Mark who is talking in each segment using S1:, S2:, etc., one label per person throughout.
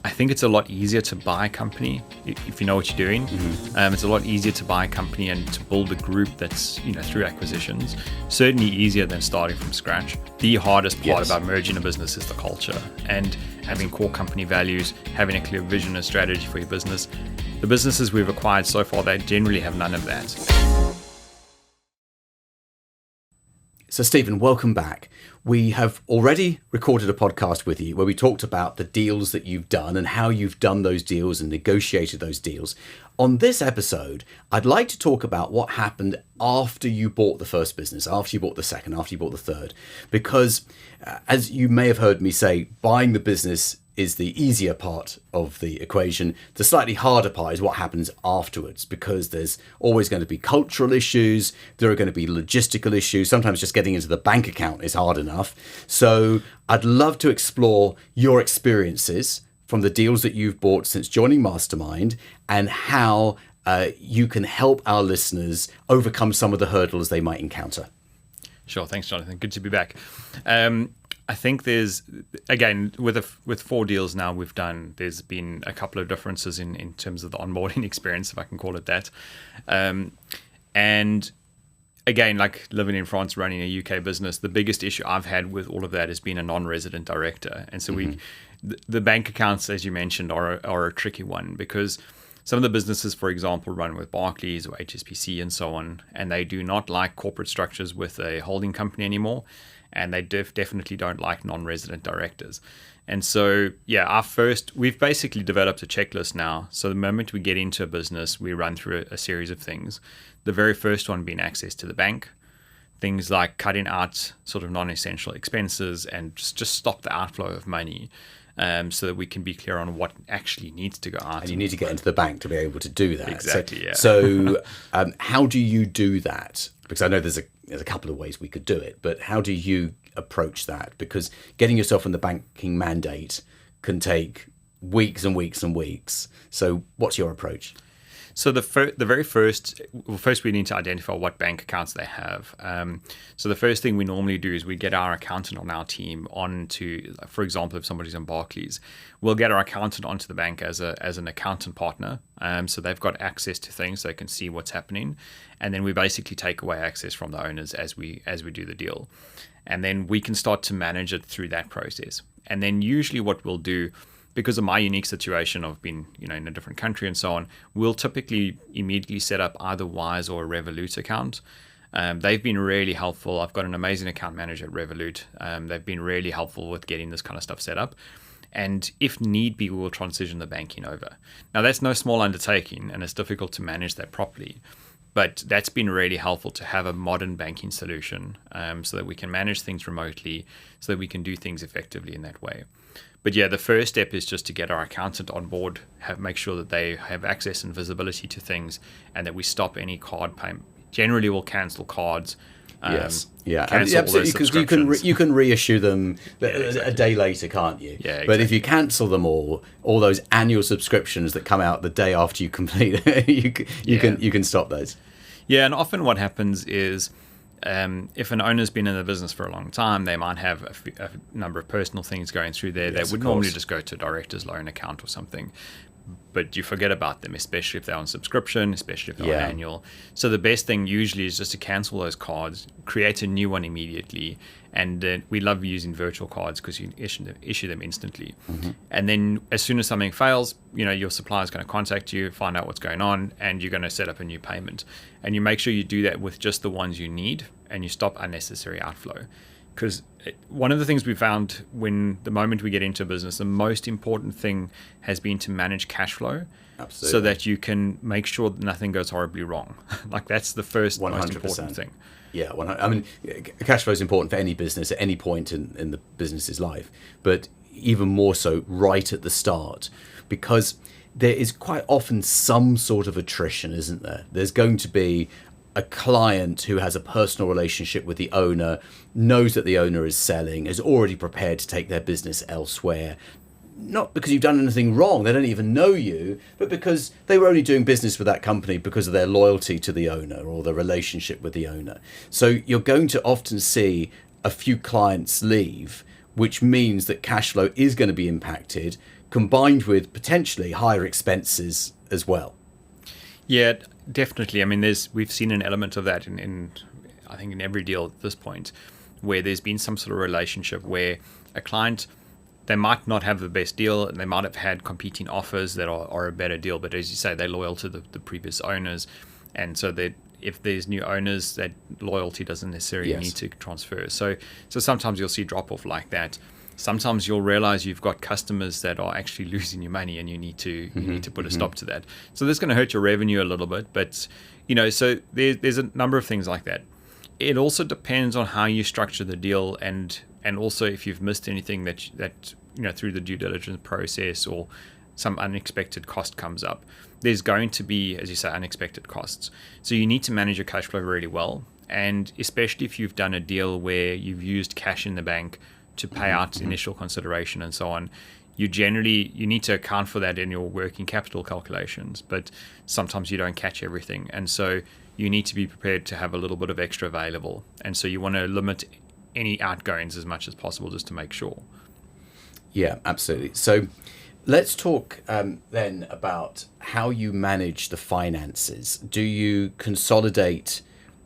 S1: I think it's a lot easier to buy a company if you know what you're doing. It's a lot easier to buy a company and to build a group that's, through acquisitions. Certainly easier than starting from scratch. The hardest part about merging a business is the culture and having core company values, having a clear vision and strategy for your business. The businesses we've acquired so far, they generally have none of that.
S2: So Stephen, welcome back. We have already recorded a podcast with you where we talked about the deals that you've done and how you've done those deals and negotiated those deals. On this episode, I'd like to talk about what happened after you bought the first business, after you bought the second, after you bought the third. Because as you may have heard me say, buying the business is the easier part of the equation. The slightly harder part is what happens afterwards, because there's always going to be cultural issues. There are going to be logistical issues. Sometimes just getting into the bank account is hard enough. So I'd love to explore your experiences from the deals that you've bought since joining Mastermind and how you can help our listeners overcome some of the hurdles they might encounter.
S1: Sure. Thanks, Jonathan. Good to be back. I think there's, again, with 4 deals now we've done, there's been a couple of differences in terms of the onboarding experience, if I can call it that. And again, like living in France, running a UK business, the biggest issue I've had with all of that has been a non-resident director. And so the bank accounts, as you mentioned, are a tricky one, because some of the businesses, for example, run with Barclays or HSBC and so on, and they do not like corporate structures with a holding company anymore. And they definitely don't like non-resident directors. And so, we've basically developed a checklist now. So the moment we get into a business, we run through a series of things. The very first one being access to the bank. Things like cutting out sort of non-essential expenses and just stop the outflow of money. So that we can be clear on what actually needs to go out.
S2: And you need to get into the bank to be able to do that.
S1: Exactly,
S2: So how do you do that? Because I know there's a couple of ways we could do it, but how do you approach that? Because getting yourself in the banking mandate can take weeks and weeks and weeks. So what's your approach?
S1: So first we need to identify what bank accounts they have. So the first thing we normally do is we get our accountant on our team onto, for example, if somebody's on Barclays, we'll get our accountant onto the bank as an accountant partner. So they've got access to things, they can see what's happening, and then we basically take away access from the owners as we do the deal, and then we can start to manage it through that process. And then usually what we'll do, because of my unique situation of being, in a different country and so on, we'll typically immediately set up either Wise or a Revolut account. They've been really helpful. I've got an amazing account manager at Revolut. They've been really helpful with getting this kind of stuff set up. And if need be, we will transition the banking over. Now, that's no small undertaking, and it's difficult to manage that properly. But that's been really helpful to have a modern banking solution so that we can manage things remotely, so that we can do things effectively in that way. But the first step is just to get our accountant on board, make sure that they have access and visibility to things, and that we stop any card payment. Generally, we'll cancel cards.
S2: Absolutely, because you can reissue them a day later, can't you?
S1: Yeah, exactly.
S2: But if you cancel them all those annual subscriptions that come out the day after you complete, you can stop those.
S1: Yeah, and often what happens is, if an owner's been in the business for a long time, they might have a number of personal things going through there. They would normally just go to a director's loan account or something. But you forget about them, especially if they're on subscription, especially if they're on annual. So the best thing usually is just to cancel those cards, create a new one immediately. And we love using virtual cards because you issue them instantly. And then as soon as something fails, your supplier is going to contact you, find out what's going on, and you're going to set up a new payment. And you make sure you do that with just the ones you need, and you stop unnecessary outflow. Because one of the things we found the moment we get into a business, the most important thing has been to manage cash flow.
S2: Absolutely.
S1: So that you can make sure that nothing goes horribly wrong. Like that's the first 100%. Most important thing.
S2: Yeah, I mean, cash flow is important for any business at any point in the business's life, but even more so right at the start, because there is quite often some sort of attrition, isn't there? There's going to be a client who has a personal relationship with the owner, knows that the owner is selling, is already prepared to take their business elsewhere. Not because you've done anything wrong, they don't even know you, but because they were only doing business with that company because of their loyalty to the owner or their relationship with the owner. So you're going to often see a few clients leave, which means that cash flow is going to be impacted combined with potentially higher expenses as well.
S1: Yeah, definitely. I mean, we've seen an element of that in I think in every deal at this point, where there's been some sort of relationship where a client, they might not have the best deal and they might have had competing offers that are a better deal, but as you say, they're loyal to the previous owners, and so that if there's new owners, that loyalty doesn't necessarily need to transfer. So sometimes you'll see drop off like that. Sometimes you'll realize you've got customers that are actually losing you money, and you need to put a stop to that. So that's going to hurt your revenue a little bit, but so there's a number of things like that. It also depends on how you structure the deal, and also if you've missed anything that through the due diligence process, or some unexpected cost comes up. There's going to be, as you say, unexpected costs. So you need to manage your cash flow really well, and especially if you've done a deal where you've used cash in the bank to pay out initial consideration and so on, you need to account for that in your working capital calculations, but sometimes you don't catch everything, and so you need to be prepared to have a little bit of extra available, and so you want to limit any outgoings as much as possible just to make sure.
S2: Yeah, absolutely. So let's talk then about how you manage the finances. Do you consolidate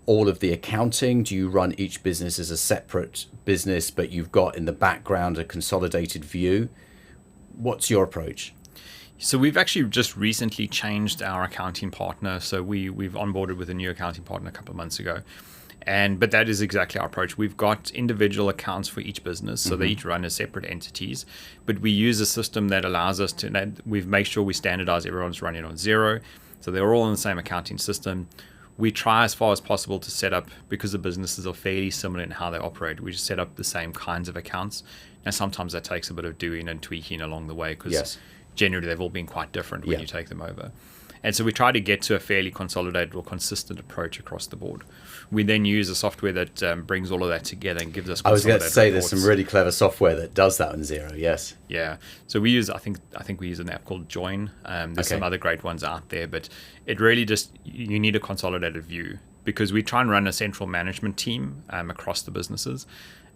S2: all of the accounting? Do you run each business as a separate business, but you've got in the background a consolidated view? What's your approach?
S1: So we've actually just recently changed our accounting partner. So we've onboarded with a new accounting partner a couple of months ago. But that is exactly our approach. We've got individual accounts for each business, so they each run as separate entities. But we use a system that allows us to, we've made sure we standardize everyone's running on Xero, so they're all in the same accounting system. We try as far as possible to set up, because the businesses are fairly similar in how they operate, we just set up the same kinds of accounts. Now, sometimes that takes a bit of doing and tweaking along the way, because generally they've all been quite different when you take them over. And so we try to get to a fairly consolidated or consistent approach across the board. We then use a software that brings all of that together and gives us.
S2: I was going to say reports. There's some really clever software that does that on Xero. Yes.
S1: Yeah. So we use, I think we use an app called Join. There's some other great ones out there, but it really just, you need a consolidated view, because we try and run a central management team across the businesses.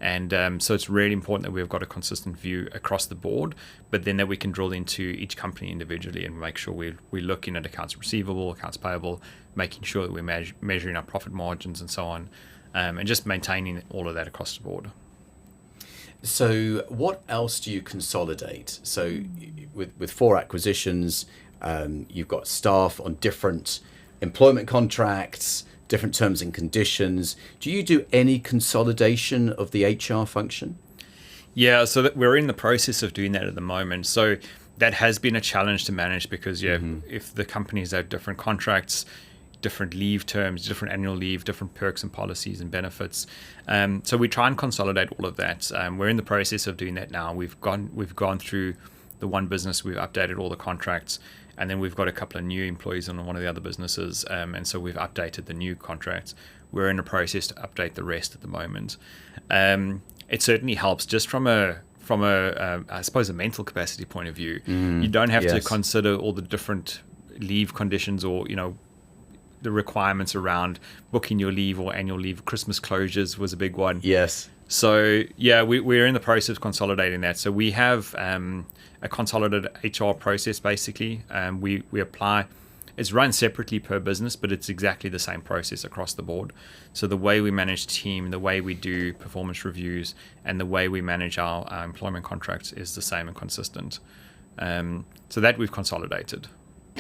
S1: And so it's really important that we've got a consistent view across the board, but then that we can drill into each company individually and make sure we're looking at accounts receivable, accounts payable, making sure that we're measuring our profit margins and so on, and just maintaining all of that across the board.
S2: So what else do you consolidate? So with 4 acquisitions, you've got staff on different employment contracts, different terms and conditions. Do you do any consolidation of the HR function?
S1: Yeah, so that we're in the process of doing that at the moment. So that has been a challenge to manage, because if the companies have different contracts, different leave terms, different annual leave, different perks and policies and benefits. So we try and consolidate all of that. We're in the process of doing that now. We've gone through the one business, we've updated all the contracts. And then we've got a couple of new employees on one of the other businesses, and so we've updated the new contracts. We're in a process to update the rest at the moment. It certainly helps just from a I suppose a mental capacity point of view. You don't have to consider all the different leave conditions, or the requirements around booking your leave or annual leave. Christmas closures was a big one.
S2: Yes.
S1: So we're in the process of consolidating that. So we have a consolidated HR process basically. We apply. It's run separately per business, but it's exactly the same process across the board. So the way we manage team, the way we do performance reviews, and the way we manage our employment contracts is the same and consistent. So that we've consolidated.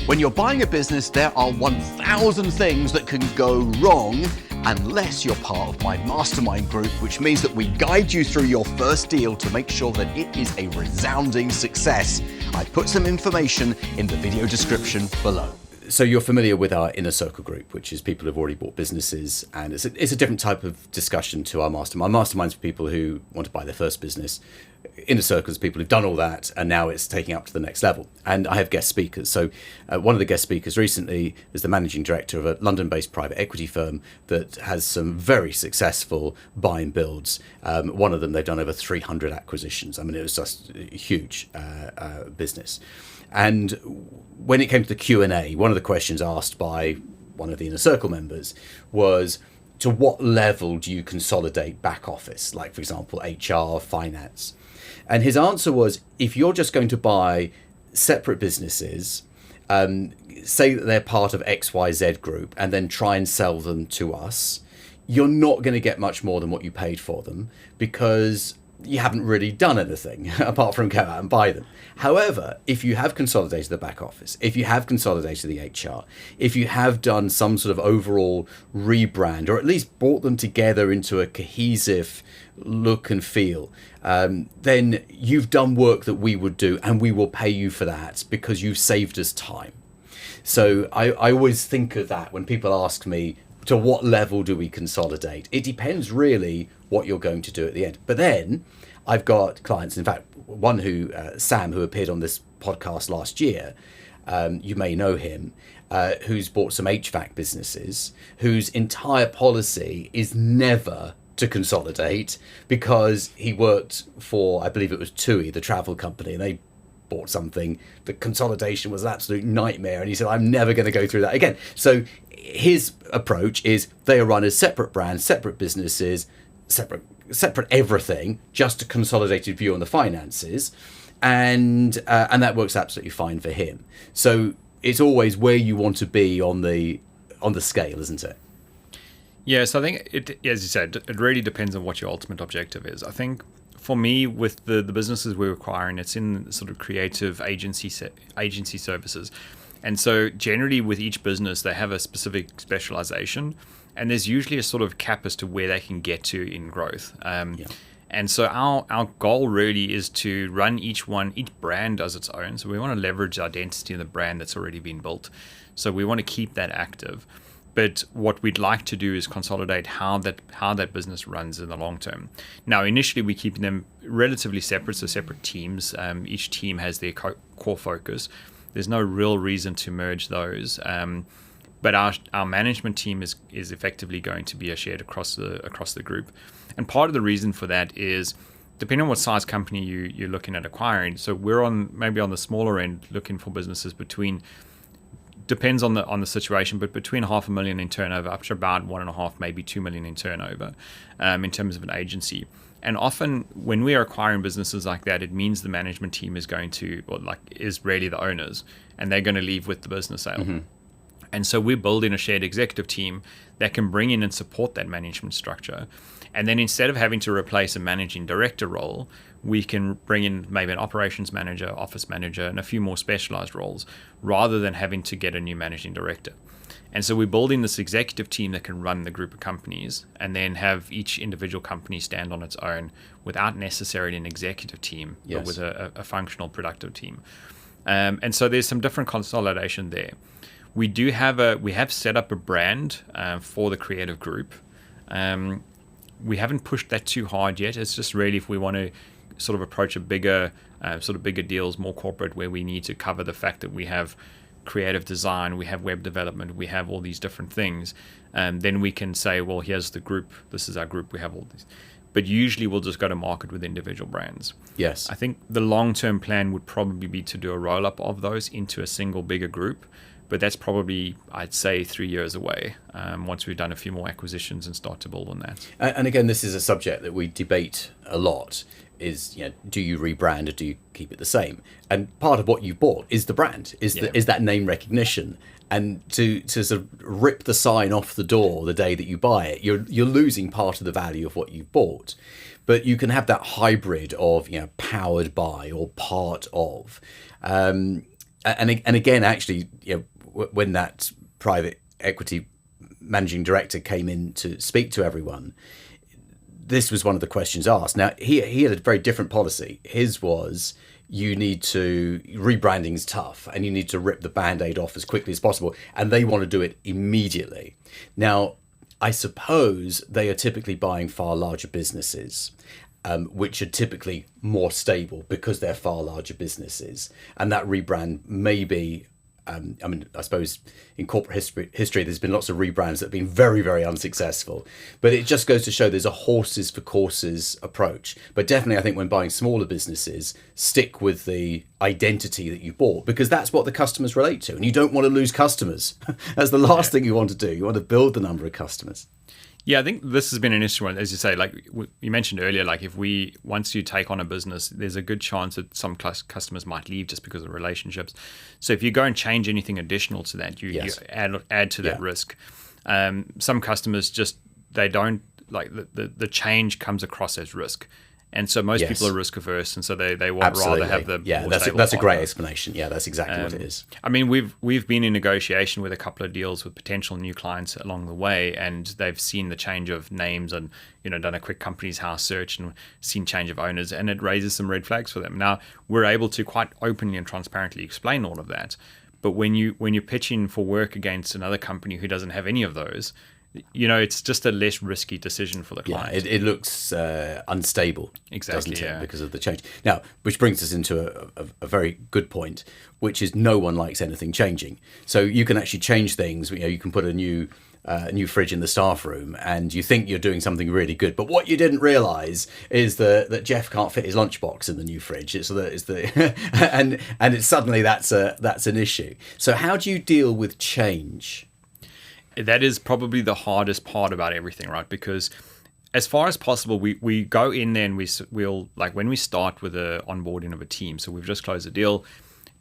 S3: When you're buying a business, there are 1,000 things that can go wrong unless you're part of my mastermind group, which means that we guide you through your first deal to make sure that it is a resounding success. I put some information in the video description below.
S2: So you're familiar with our Inner Circle group, which is people who've already bought businesses, and it's a different type of discussion to our mastermind. Mastermind's for people who want to buy their first business. Inner Circle is people who've done all that, and now it's taking up to the next level. And I have guest speakers. So one of the guest speakers recently is the managing director of a London-based private equity firm that has some very successful buy and builds. One of them, they've done over 300 acquisitions. I mean, it was just a huge business. And when it came to the Q&A, one of the questions asked by one of the Inner Circle members was, to what level do you consolidate back office? Like, for example, HR, finance. And his answer was, if you're just going to buy separate businesses, say that they're part of XYZ group, and then try and sell them to us, you're not going to get much more than what you paid for them, because you haven't really done anything apart from go out and buy them. However, if you have consolidated the back office, if you have consolidated the HR, if you have done some sort of overall rebrand, or at least brought them together into a cohesive look and feel, then you've done work that we would do, and we will pay you for that because you've saved us time. So I always think of that when people ask me, to what level do we consolidate? It depends really what you're going to do at the end. But then I've got clients, in fact, one who, Sam, who appeared on this podcast last year, you may know him, who's bought some HVAC businesses, whose entire policy is never to consolidate, because he worked for, I believe it was TUI, the travel company, and they bought something. The consolidation was an absolute nightmare, and he said, I'm never going to go through that again. So his approach is they are run as separate brands, separate businesses, separate everything, just a consolidated view on the finances, and that works absolutely fine for him. So it's always where you want to be on the scale, isn't it?
S1: Yes, I think it, as you said, it really depends on what your ultimate objective is. I think for me, with the businesses we're acquiring, it's in sort of creative agency services. And so generally with each business, they have a specific specialization, and there's usually a sort of cap as to where they can get to in growth. And so our goal really is to run each brand as its own. So we want to leverage the identity of the brand that's already been built. So we want to keep that active. But what we'd like to do is consolidate how that business runs in the long term. Now, initially, we're keeping them relatively separate, so separate teams. Each team has their core focus. There's no real reason to merge those. But our management team is effectively going to be shared across the group. And part of the reason for that is, depending on what size company you're looking at acquiring. So we're maybe on the smaller end, looking for businesses between, depends on the situation, but between $500,000 in turnover up to about 1.5, maybe 2 million in turnover, in terms of an agency. And often when we are acquiring businesses like that, it means the management team is is really the owners, and they're going to leave with the business sale. Mm-hmm. And so we're building a shared executive team that can bring in and support that management structure. And then instead of having to replace a managing director role, we can bring in maybe an operations manager, office manager, and a few more specialized roles, rather than having to get a new managing director. And so we're building this executive team that can run the group of companies, and then have each individual company stand on its own without necessarily an executive team, yes, but with a functional, productive team. And so there's some different consolidation there. We have set up a brand for the creative group. We haven't pushed that too hard yet. It's just really if we want to sort of approach a bigger deals, more corporate, where we need to cover the fact that we have creative design, we have web development, we have all these different things, then we can say, well, here's the group, this is our group, we have all these. But usually we'll just go to market with individual brands.
S2: Yes.
S1: I think the long-term plan would probably be to do a roll-up of those into a single bigger group, but that's probably, I'd say, 3 years away, once we've done a few more acquisitions and start to build on that.
S2: And again, this is a subject that we debate a lot, is, do you rebrand or do you keep it the same? And part of what you bought is the brand, is that name recognition. And to sort of rip the sign off the door the day that you buy it, you're losing part of the value of what you've bought. But you can have that hybrid of, powered by or part of. And again, actually, when that private equity managing director came in to speak to everyone, this was one of the questions asked. Now, he had a very different policy. His was, rebranding is tough, and you need to rip the Band-Aid off as quickly as possible. And they want to do it immediately. Now, I suppose they are typically buying far larger businesses, which are typically more stable because they're far larger businesses. And that rebrand may be, I suppose in corporate history, there's been lots of rebrands that have been very, very unsuccessful. But it just goes to show there's a horses for courses approach. But definitely, I think when buying smaller businesses, stick with the identity that you bought, because that's what the customers relate to. And you don't want to lose customers. That's the last thing you want to do. You want to build the number of customers.
S1: Yeah, I think this has been an interesting one. As you say, like you mentioned earlier, like once you take on a business, there's a good chance that some customers might leave just because of relationships. So if you go and change anything additional to that, you add to that risk. Some customers they don't like the change comes across as risk. And so most people are risk averse, and so they want rather have the
S2: that's a great explanation. Yeah, that's exactly what it is.
S1: I mean, we've been in negotiation with a couple of deals with potential new clients along the way, and they've seen the change of names and done a quick company's house search and seen change of owners, and it raises some red flags for them. Now we're able to quite openly and transparently explain all of that, but when you're pitching for work against another company who doesn't have any of those, it's just a less risky decision for the client.
S2: Yeah, it looks unstable,
S1: exactly,
S2: doesn't it, because of the change. Now, which brings us into a very good point, which is no one likes anything changing. So you can actually change things. You can put a new fridge in the staff room, and you think you're doing something really good, but what you didn't realise is that Jeff can't fit his lunchbox in the new fridge. And it's suddenly that's an issue. So how do you deal with change?
S1: That is probably the hardest part about everything, right? Because as far as possible, we go in there and we'll like when we start with the onboarding of a team. So we've just closed a deal.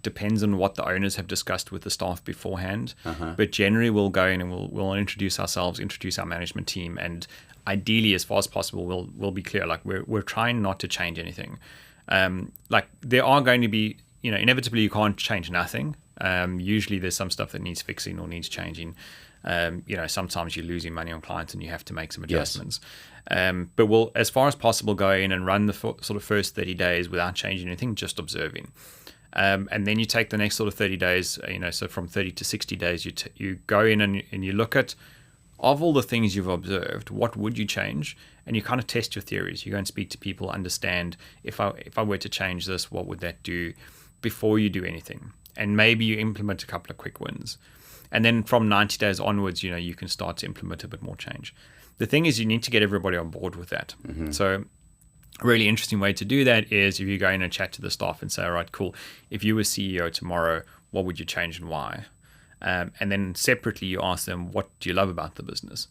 S1: Depends on what the owners have discussed with the staff beforehand. But generally, we'll go in and we'll introduce ourselves, introduce our management team, and ideally, as far as possible, we'll be clear. Like we're trying not to change anything. Like there are going to be, inevitably you can't change nothing. Usually, there's some stuff that needs fixing or needs changing. Sometimes you're losing money on clients and you have to make some adjustments. But we'll, as far as possible, go in and run the sort of first 30 days without changing anything, just observing. And then you take the next sort of 30 days, so from 30 to 60 days, you go in and you look at, of all the things you've observed, what would you change? And you kind of test your theories. You go and speak to people, understand if I were to change this, what would that do before you do anything? And maybe you implement a couple of quick wins. And then from 90 days onwards, you can start to implement a bit more change. The thing is, you need to get everybody on board with that. So a really interesting way to do that is if you go in and chat to the staff and say, all right, cool. If you were CEO tomorrow, what would you change and why? And then separately, you ask them, what do you love about the business?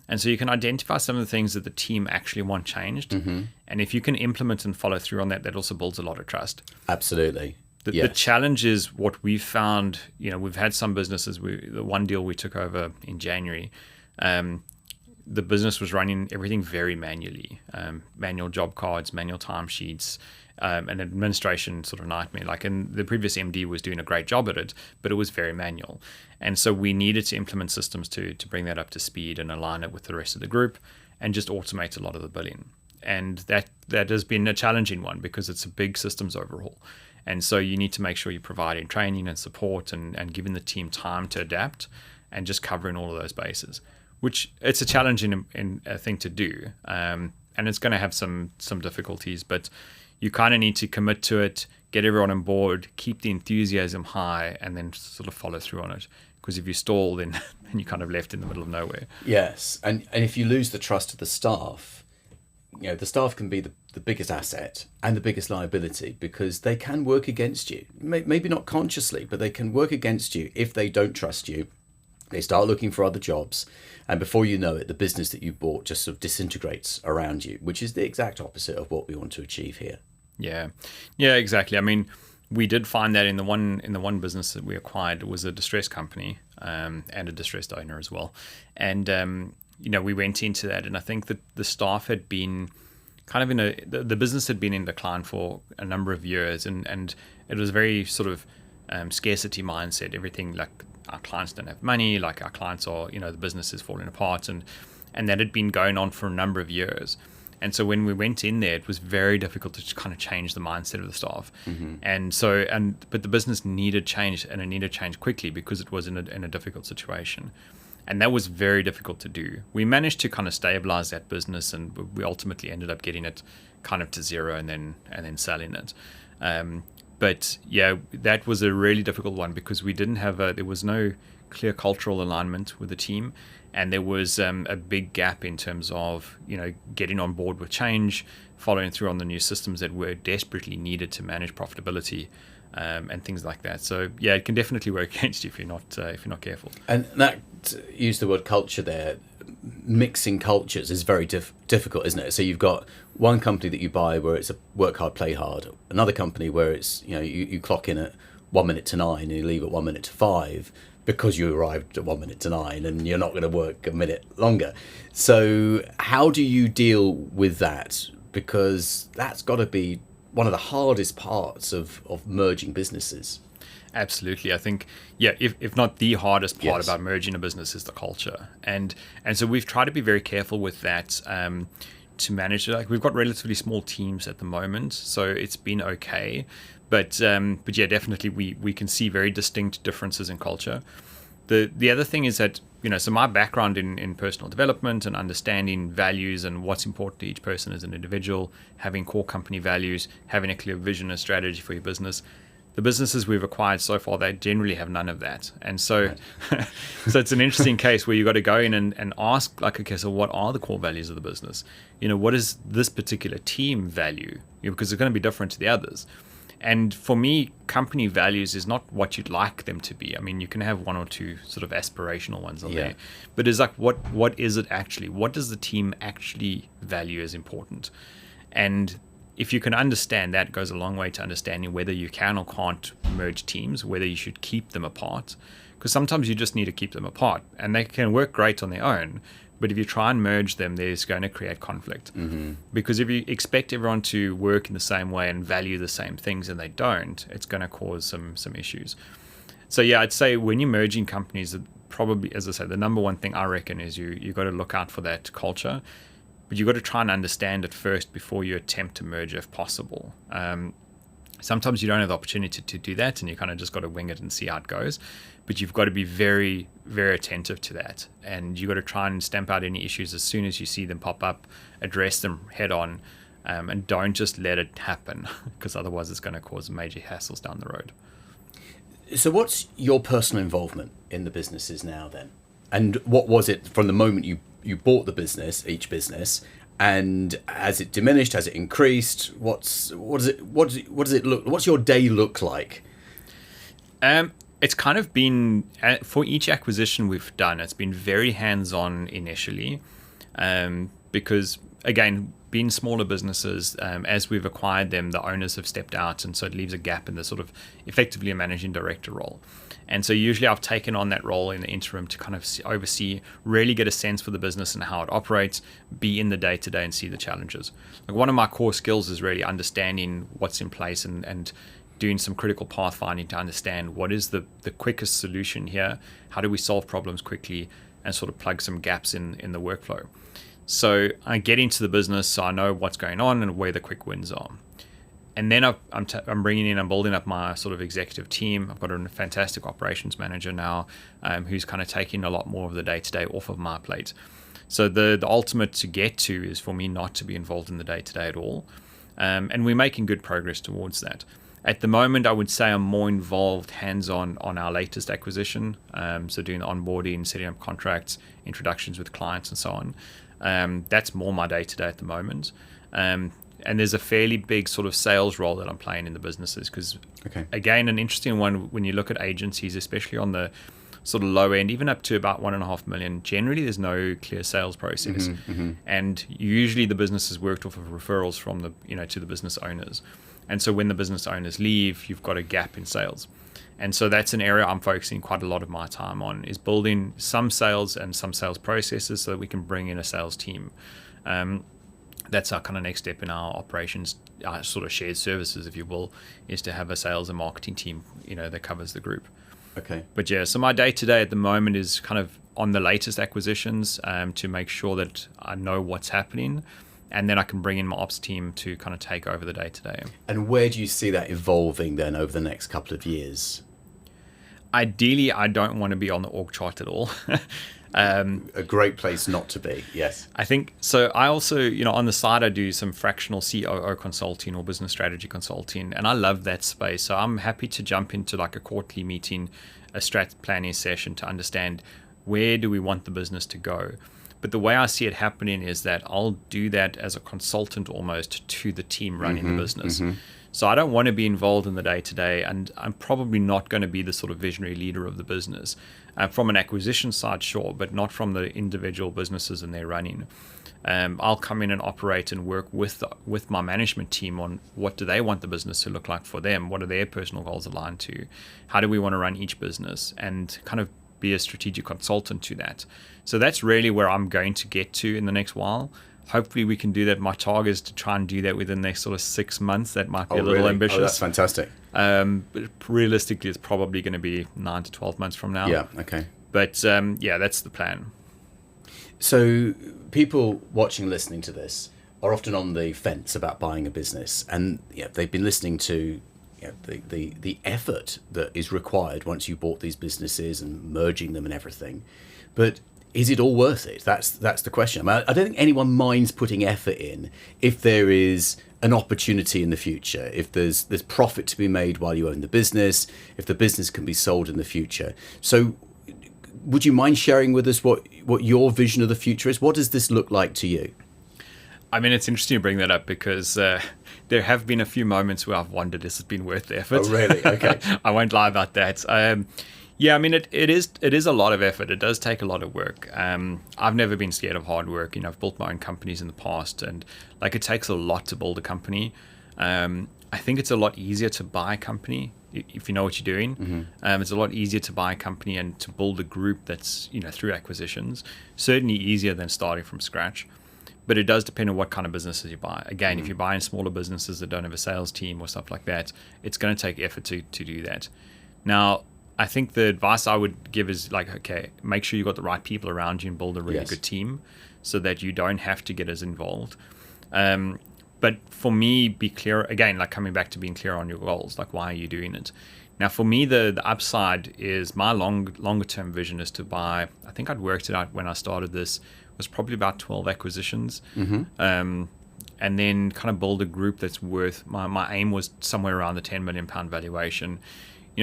S1: And so you can identify some of the things that the team actually want changed. And if you can implement and follow through on that, that also builds a lot of trust.
S2: Absolutely.
S1: The challenge is what we've found, we've had some businesses, the one deal we took over in January, the business was running everything very manually, manual job cards, manual timesheets, an administration sort of nightmare. And the previous MD was doing a great job at it, but it was very manual. And so we needed to implement systems to bring that up to speed and align it with the rest of the group and just automate a lot of the billing. And that has been a challenging one because it's a big systems overhaul. And so you need to make sure you're providing training and support and giving the team time to adapt and just covering all of those bases, which it's a challenging thing to do. And it's going to have some difficulties, but you kind of need to commit to it, get everyone on board, keep the enthusiasm high, and then sort of follow through on it. Because if you stall, then you're kind of left in the middle of nowhere.
S2: Yes. And if you lose the trust of the staff, the staff can be the biggest asset and the biggest liability because they can work against you. Maybe not consciously, but they can work against you if they don't trust you. They start looking for other jobs. And before you know it, the business that you bought just sort of disintegrates around you, which is the exact opposite of what we want to achieve here.
S1: Yeah, exactly. I mean, we did find that in the one business that we acquired, it was a distressed company and a distressed owner as well. And we went into that, and I think that the staff had been kind of the business had been in decline for a number of years, and it was very sort of scarcity mindset. Everything like our clients don't have money, like our clients are, the business is falling apart, and that had been going on for a number of years. And so when we went in there, it was very difficult to kind of change the mindset of the staff. But the business needed change, and it needed change quickly because it was in a difficult situation. And that was very difficult to do. We managed to kind of stabilize that business, and we ultimately ended up getting it kind of to zero and then selling it. But yeah, that was a really difficult one because we didn't have there was no clear cultural alignment with the team, and there was a big gap in terms of getting on board with change, following through on the new systems that were desperately needed to manage profitability. And things like that. So yeah, it can definitely work against you if you're not careful.
S2: And that use the word culture there mixing cultures is very difficult, isn't it? So you've got one company that you buy where it's a work hard, play hard. Another company where it's, you clock in at 1 minute to 9 and you leave at 1 minute to 5 because you arrived at 1 minute to 9 and you're not going to work a minute longer. So how do you deal with that? Because that's got to be one of the hardest parts of merging businesses.
S1: Absolutely. I think, if not the hardest part about merging a business is the culture. And so we've tried to be very careful with that to manage it. Like, we've got relatively small teams at the moment, so it's been okay. But yeah, definitely we can see very distinct differences in culture. The other thing is that, so my background in personal development and understanding values and what's important to each person as an individual, having core company values, having a clear vision and strategy for your business. The businesses we've acquired so far, they generally have none of that. And so so it's an interesting case where you've got to go in and ask, like, okay, so what are the core values of the business? What does this particular team value? Because it's going to be different to the others. And for me, company values is not what you'd like them to be. I mean, you can have one or two sort of aspirational ones on there. But it's like, what is it actually? What does the team actually value as important? And if you can understand that, it goes a long way to understanding whether you can or can't merge teams, whether you should keep them apart. Because sometimes you just need to keep them apart. And they can work great on their own. But if you try and merge them, there's going to create conflict. Because if you expect everyone to work in the same way and value the same things and they don't, it's going to cause some issues. So yeah, I'd say when you're merging companies, probably, as I said, the number one thing I reckon is you got to look out for that culture. But you've got to try and understand it first before you attempt to merge if possible. Sometimes you don't have the opportunity to do that and you kind of just got to wing it and see how it goes. But you've got to be very, very attentive to that. And you've got to try and stamp out any issues as soon as you see them pop up, address them head on, and don't just let it happen, because otherwise it's going to cause major hassles down the road.
S2: So what's your personal involvement in the businesses now then? And what was it from the moment you bought the business, each business, and has it diminished, has it increased? What does it look? What's your day look like?
S1: It's kind of been, for each acquisition we've done, it's been very hands-on initially, because again, being smaller businesses, as we've acquired them, the owners have stepped out, and so it leaves a gap in the sort of effectively a managing director role. And so usually I've taken on that role in the interim to kind of oversee, really get a sense for the business and how it operates, be in the day-to-day and see the challenges. Like, one of my core skills is really understanding what's in place and doing some critical pathfinding to understand what is the quickest solution here, how do we solve problems quickly, and sort of plug some gaps in the workflow. So I get into the business so I know what's going on and where the quick wins are. And then I'm building up my sort of executive team. I've got a fantastic operations manager now, who's kind of taking a lot more of the day-to-day off of my plate. So the ultimate to get to is for me not to be involved in the day-to-day at all. And we're making good progress towards that. At the moment, I would say I'm more involved hands-on on our latest acquisition. So doing the onboarding, setting up contracts, introductions with clients and so on. That's more my day-to-day at the moment. And there's a fairly big sort of sales role that I'm playing in the businesses because, again, an interesting one when you look at agencies, especially on the sort of low end, even up to about 1.5 million, generally there's no clear sales process. And usually the business is worked off of referrals from to the business owners. And so when the business owners leave, you've got a gap in sales. And so that's an area I'm focusing quite a lot of my time on, is building some sales and some sales processes so that we can bring in a sales team. That's our kind of next step in our operations, our sort of shared services, if you will, is to have a sales and marketing team, that covers the group.
S2: Okay.
S1: But yeah, so my day-to-day at the moment is kind of on the latest acquisitions to make sure that I know what's happening, and then I can bring in my ops team to kind of take over the day-to-day.
S2: And where do you see that evolving then over the next couple of years?
S1: Ideally, I don't want to be on the org chart at all.
S2: A great place not to be, yes.
S1: I think so. I also, on the side, I do some fractional COO consulting or business strategy consulting, and I love that space. So I'm happy to jump into like a quarterly meeting, a strat planning session to understand where do we want the business to go. But the way I see it happening is that I'll do that as a consultant almost to the team running the business. So I don't want to be involved in the day-to-day, and I'm probably not going to be the sort of visionary leader of the business. From an acquisition side, sure, but not from the individual businesses and their running. I'll come in and operate and work with my management team on what do they want the business to look like for them, what are their personal goals aligned to, how do we want to run each business, and kind of be a strategic consultant to that. So that's really where I'm going to get to in the next while. Hopefully we can do that. My target is to try and do that within the next sort of 6 months. That might be a little ambitious.
S2: Oh, that's fantastic.
S1: But realistically, it's probably going to be 9 to 12 months from now.
S2: Yeah, okay.
S1: But that's the plan.
S2: So people watching, listening to this are often on the fence about buying a business, and they've been listening to the effort that is required once you bought these businesses and merging them and everything. But is it all worth it? That's the question. I don't think anyone minds putting effort in if there is an opportunity in the future, if there's profit to be made while you own the business, if the business can be sold in the future. So would you mind sharing with us what your vision of the future is? What does this look like to you?
S1: I mean, it's interesting to bring that up because there have been a few moments where I've wondered, has it been worth the effort?
S2: Oh, really? Okay.
S1: I won't lie about that. I mean, it is a lot of effort. It does take a lot of work. I've never been scared of hard work. I've built my own companies in the past, and it takes a lot to build a company. I think it's a lot easier to buy a company if you know what you're doing. Mm-hmm. It's a lot easier to buy a company and to build a group that's through acquisitions. Certainly easier than starting from scratch. But it does depend on what kind of businesses you buy. Again, if you're buying smaller businesses that don't have a sales team or stuff like that, it's going to take effort to do that. Now, I think the advice I would give is okay, make sure you've got the right people around you and build a really good team so that you don't have to get as involved. But for me, be clear, again, coming back to being clear on your goals, why are you doing it? Now, for me, the upside is my longer term vision is to buy, I think I'd worked it out when I started this, was probably about 12 acquisitions. Mm-hmm. And then kind of build a group that's worth, my aim was somewhere around the £10 million valuation.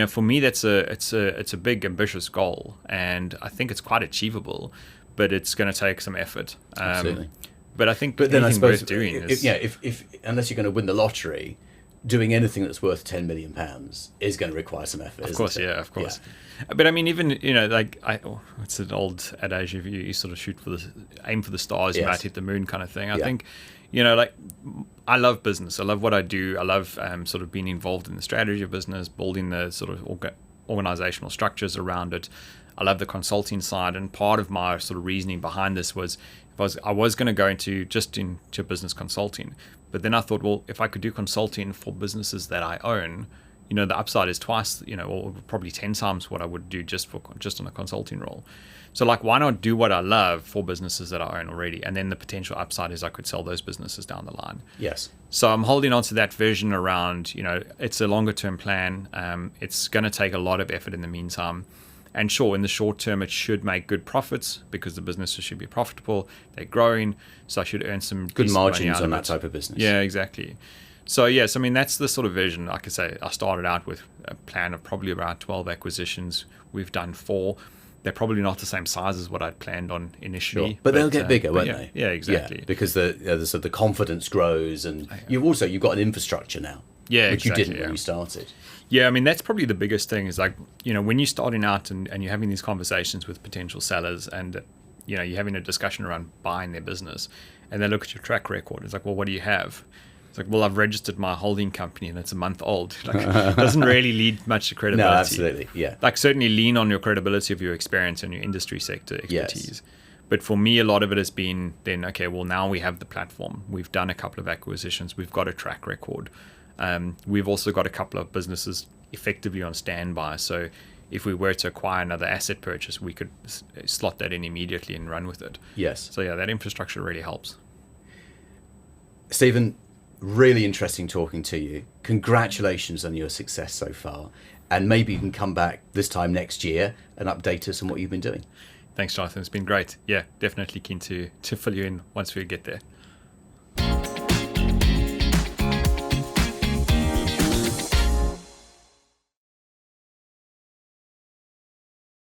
S1: For me, it's a big, ambitious goal, and I think it's quite achievable, but it's going to take some effort.
S2: Absolutely.
S1: But I think
S2: then I suppose
S1: worth doing is...
S2: if unless you're going to win the lottery, doing anything that's worth £10 million is going to require some effort.
S1: Of course,
S2: isn't it?
S1: Of course. Yeah. But I mean, even it's an old adage: if you sort of aim for the stars, you might hit the moon, kind of thing. I think, I love business. I love what I do. I love sort of being involved in the strategy of business, building the sort of organizational structures around it. I love the consulting side, and part of my sort of reasoning behind this was I was going to go into business consulting, but then I thought, well, if I could do consulting for businesses that I own, the upside is twice, or probably 10 times what I would do just on a consulting role. So why not do what I love for businesses that I own already? And then the potential upside is I could sell those businesses down the line.
S2: Yes.
S1: So I'm holding on to that vision around, it's a longer term plan. It's going to take a lot of effort in the meantime. And sure, in the short term, it should make good profits because the businesses should be profitable. They're growing. So I should earn some
S2: good margins on that type of business.
S1: Yeah, exactly. So yes, I mean, that's the sort of vision. Like I say, I started out with a plan of probably around 12 acquisitions. We've done 4. They're probably not the same size as what I'd planned on initially.
S2: Sure. But they'll get bigger, won't they?
S1: Yeah, exactly.
S2: Yeah, because the confidence grows, and you've got an infrastructure now, which you didn't when you started.
S1: Yeah, I mean, that's probably the biggest thing is when you're starting out and you're having these conversations with potential sellers and, you're having a discussion around buying their business and they look at your track record. It's well, what do you have? It's well, I've registered my holding company and it's a month old. It doesn't really lead much to credibility.
S2: No, absolutely, yeah.
S1: Certainly lean on your credibility of your experience and your industry sector expertise. Yes. But for me, a lot of it has been then, okay, well, now we have the platform. We've done a couple of acquisitions. We've got a track record. We've also got a couple of businesses effectively on standby. So if we were to acquire another asset purchase, we could slot that in immediately and run with it.
S2: Yes.
S1: So yeah, that infrastructure really helps.
S2: Stephen, really interesting talking to you. Congratulations on your success so far. And maybe you can come back this time next year and update us on what you've been doing.
S1: Thanks, Jonathan. It's been great. Yeah, definitely keen to fill you in once we get there.